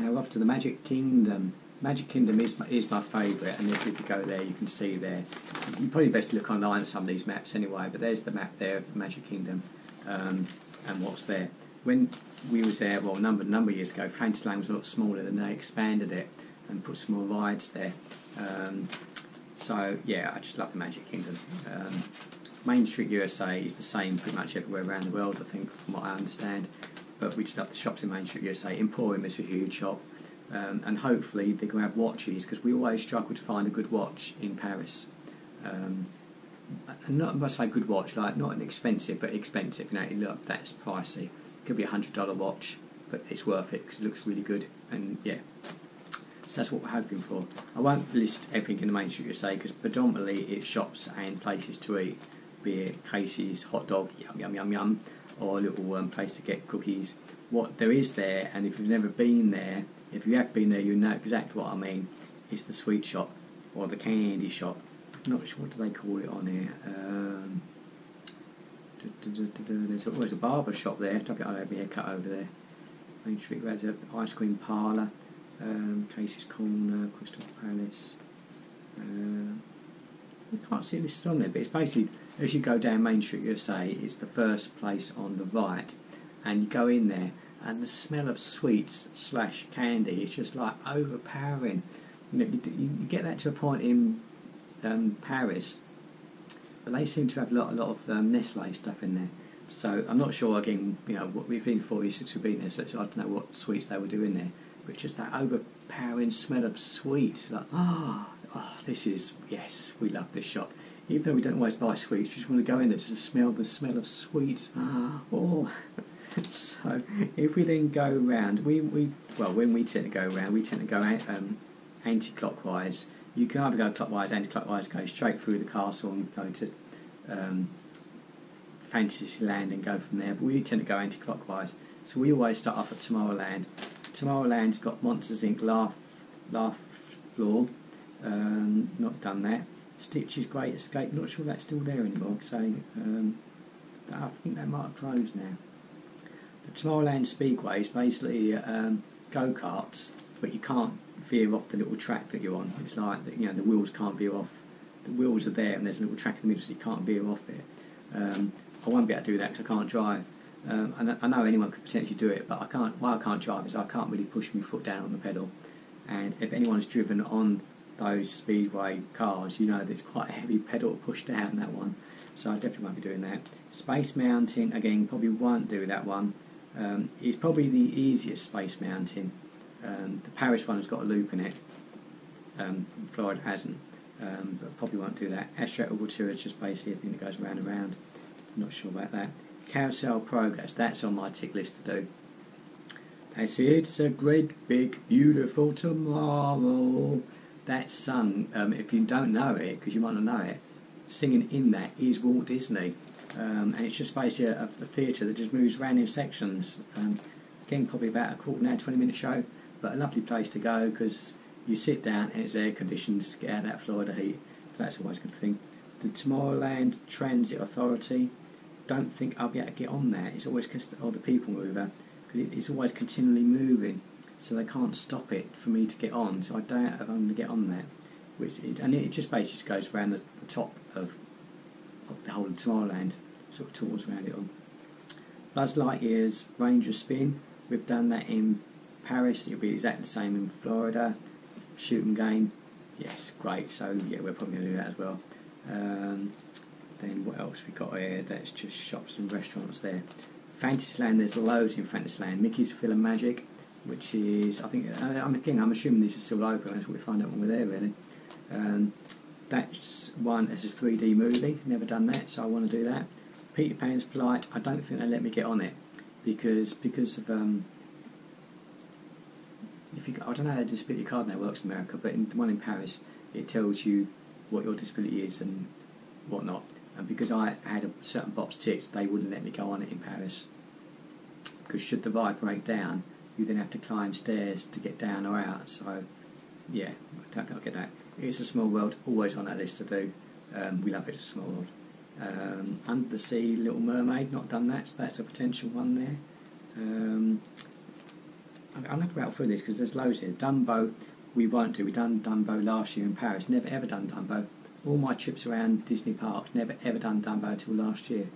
Now off to the Magic Kingdom. Magic Kingdom is my favourite, and if you go there you can see there. You probably best look online at some of these maps anyway, but there's the map there of the Magic Kingdom, and what's there. When we was there, well, a number of years ago, Fantasyland was a lot smaller, and they expanded it and put some more rides there. So yeah, I just love the Magic Kingdom. Main Street USA is the same pretty much everywhere around the world, I think, from what I understand. But we just love the shops in Main Street USA. Emporium is a huge shop, and hopefully they're going to have watches, because we always struggle to find a good watch in Paris. And not, I must say, good watch, like not an expensive, but expensive. You know, look, that's pricey. It could be $100 watch, but it's worth it because it looks really good. And yeah, so that's what we're hoping for. I won't list everything in the Main Street USA because predominantly it's shops and places to eat, be it Casey's hot dog, yum yum yum yum, or a little place to get cookies. What there is there, and if you've never been there, if you have been there, you know exactly what I mean. It's the sweet shop or the candy shop. I'm not sure what do they call it on here. There's always a barber shop there. I'll have my hair cut over there. Main Street has an ice cream parlour. Casey's Corner, Crystal Palace. I can't see it listed on there, but it's basically, as you go down Main Street USA, it's the first place on the right, and you go in there, and the smell of sweets / candy is just like overpowering. You know, you get that to a point in Paris, but they seem to have a lot of Nestle stuff in there. So I'm not sure, again, you know, what we've been 4 years since we've been there, so I don't know what sweets they were doing there, but just that overpowering smell of sweets, like, oh, this is, yes, we love this shop. Even though we don't always buy sweets, we just want to go in there to smell the smell of sweets. Oh. So if we then go around, when we tend to go around, we tend to go anti-clockwise. You can either go clockwise, anti-clockwise, go straight through the castle and go to Fantasyland and go from there, but we tend to go anti-clockwise. So we always start off at Tomorrowland. Tomorrowland's got Monsters Inc. Laugh Floor. Not done that. Stitch's Great Escape, not sure that's still there anymore, so I think that might have closed now. The Tomorrowland Speedway is basically go-karts, but you can't veer off the little track that you're on. It's like, you know, the wheels can't veer off. The wheels are there and there's a little track in the middle, so you can't veer off it. I won't be able to do that because I can't drive. I know anyone could potentially do it, but I can't. Why I can't drive is I can't really push my foot down on the pedal. And if anyone's driven on those speedway cars, you know there's quite a heavy pedal to push down that one. So I definitely won't be doing that. Space Mountain, again, probably won't do that one. It's probably the easiest Space Mountain. The Paris one has got a loop in it. Florida hasn't. But probably won't do that. Astro Orbiter Tour is just basically a thing that goes round and round. I'm not sure about that. Carousel Progress, that's on my tick list to do. They say it's a great, big, beautiful tomorrow. That song, if you don't know it, because you might not know it, singing in that is Walt Disney. And it's just basically a theatre that just moves around in sections. Again, probably about a quarter hour, 20-minute show, but a lovely place to go because you sit down and it's air conditioned to get out of that Florida heat. So that's always a good thing. The Tomorrowland Transit Authority, don't think I'll be able to get on that. It's always the people mover, because it's always continually moving, so they can't stop it for me to get on. So I doubt if I'm going to get on that. And it just basically goes around the top of the whole of Tomorrowland, sort of tours around it on. Buzz Lightyear's Ranger Spin, we've done that in Paris. It'll be exactly the same in Florida. Shooting game, yes, great. So yeah, we're probably going to do that as well. Then what else we got here? That's just shops and restaurants there. Fantasyland, there's loads in Fantasyland. Mickey's PhilharMagic, which is, I think, I'm assuming these are still open. That's what we find out when we're there, really. That's one as a 3D movie. Never done that, so I want to do that. Peter Pan's Flight, I don't think they let me get on it because of I don't know how the disability card now works in America, but in the one in Paris, it tells you what your disability is and whatnot. And because I had a certain box ticked, they wouldn't let me go on it in Paris. Because should the ride break down, you then have to climb stairs to get down or out. So, yeah, I don't think I'll get that. It's a Small World, always on that list to do. We love it, It's a Small World. Under the Sea, Little Mermaid, not done that, so that's a potential one there. I'm going to rattle through this because there's loads here. Dumbo, we won't do. We done Dumbo last year in Paris. Never ever done Dumbo. All my trips around Disney parks, never ever done Dumbo until last year.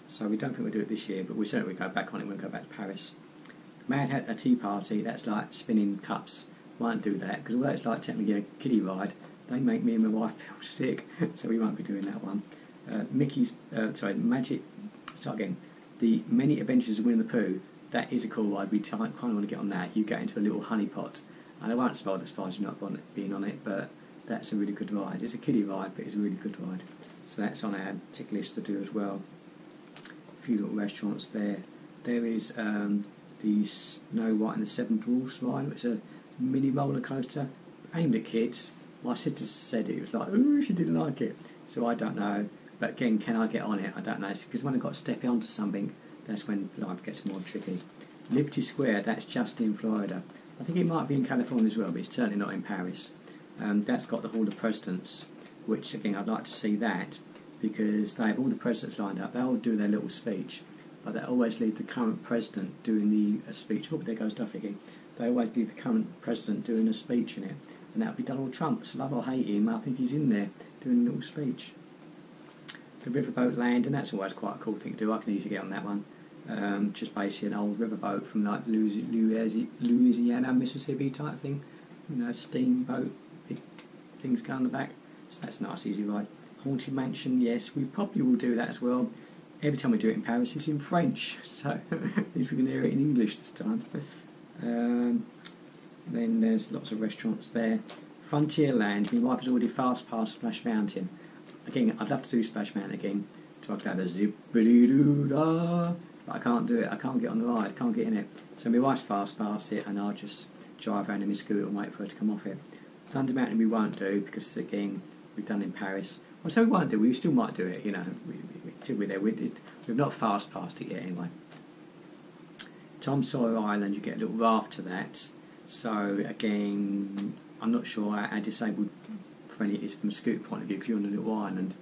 So we don't think we'll do it this year, but we certainly will go back on it when we go back to Paris. Mad Hatter Tea Party, that's like spinning cups. Won't do that because although it's like technically a kiddie ride, they make me and my wife feel sick, so we won't be doing that one. The Many Adventures of Winnie the Pooh, that is a cool ride. We kind of want to get on that. You get into a little honey pot, and I won't spoil the surprise you're not being on it, but that's a really good ride. It's a kiddie ride, but it's a really good ride. So that's on our tick list to do as well. A few little restaurants there. There is the Snow White and the Seven Dwarfs ride, which is a mini roller coaster aimed at kids. My sister said it was like, oh, she didn't like it, so I don't know. But again, can I get on it? I don't know, because when I've got to step onto something, that's when life gets more tricky. Liberty Square, that's just in Florida. I think it might be in California as well, but it's certainly not in Paris. That's got the Hall of Presidents, which again I'd like to see that, because they have all the presidents lined up. They all do their little speech, but they always leave the current president doing the speech. Oh, there goes Duffy again. They always leave the current president doing a speech in it, and that would be Donald Trump. So love or hate him, I think he's in there doing a little speech. The Riverboat Land, and that's always quite a cool thing to do. I can easily get on that one. Just basically an old riverboat from like Louisiana, Mississippi type thing. You know, steamboat, big things go on the back. So that's a nice, easy ride. Haunted Mansion, yes, we probably will do that as well. Every time we do it in Paris, it's in French, so at least we can hear it in English this time. Then there's lots of restaurants there. Frontierland, my wife has already fast passed Splash Mountain. Again, I'd love to do Splash Mountain again, so I could have a zippity-doo-dah, but I can't do it. I can't get on the ride, can't get in it. So my wife's fast past it, and I'll just drive around in my scooter and wait for her to come off it. Thunder Mountain we won't do, because again, we've done in Paris. Well, so we won't do, we still might do it, you know, until we're there. We've not fast passed it yet anyway. Tom Sawyer Island, you get a little raft to that. So again, I'm not sure how disabled friendly it is from a scooter point of view, because you're on a little island.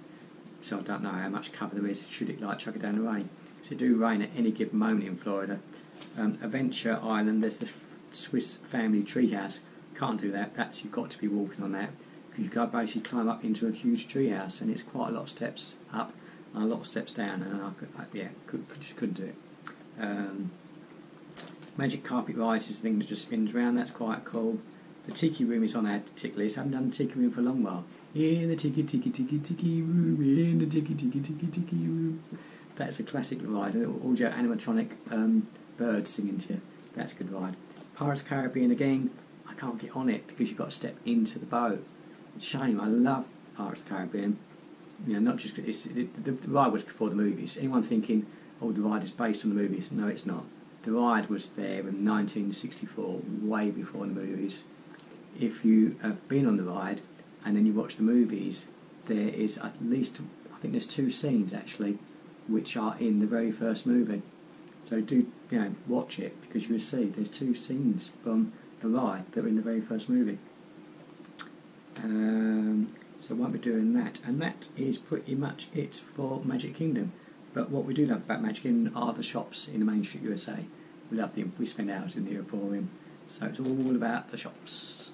So I don't know how much cover there is, should it like chuck it down the rain. So it do rain at any given moment in Florida. Adventure Island, there's the Swiss Family Treehouse. Can't do that, that's, you've got to be walking on that. Because you've got to basically climb up into a huge treehouse, and it's quite a lot of steps up and a lot of steps down, and just couldn't do it. Magic Carpet Rides is the thing that just spins around, that's quite cool. The Tiki Room is on our tick list. I haven't done the Tiki Room for a long while. In the Tiki Room, in the Tiki Room. That's a classic ride, all your animatronic birds singing to you. That's a good ride. Pirates of the Caribbean again, I can't get on it because you've got to step into the boat. It's a shame, I love Pirates of the Caribbean. You know, not just, the ride was before the movies. Anyone thinking, oh, the ride is based on the movies? No, it's not. The ride was there in 1964, way before the movies. If you have been on the ride and then you watch the movies, there is at least, I think there's 2 scenes actually, which are in the very first movie. So do, you know, watch it, because you will see there's 2 scenes from the ride that are in the very first movie. So I won't be doing that, and that is pretty much it for Magic Kingdom. But what we do love about Magic Kingdom are the shops in the Main Street USA. We love them. We spend hours in the Emporium, so it's all about the shops.